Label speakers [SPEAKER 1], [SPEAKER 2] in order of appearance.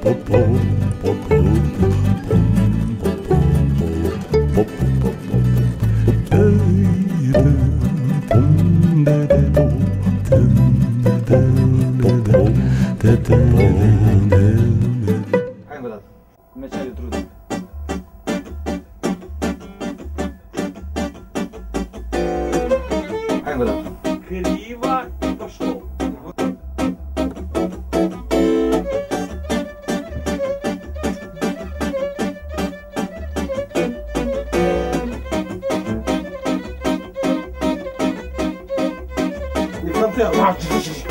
[SPEAKER 1] Hai încă o dată. Mergea de trudă. Hai încă o dată.
[SPEAKER 2] Криво пошел. Не смотрел.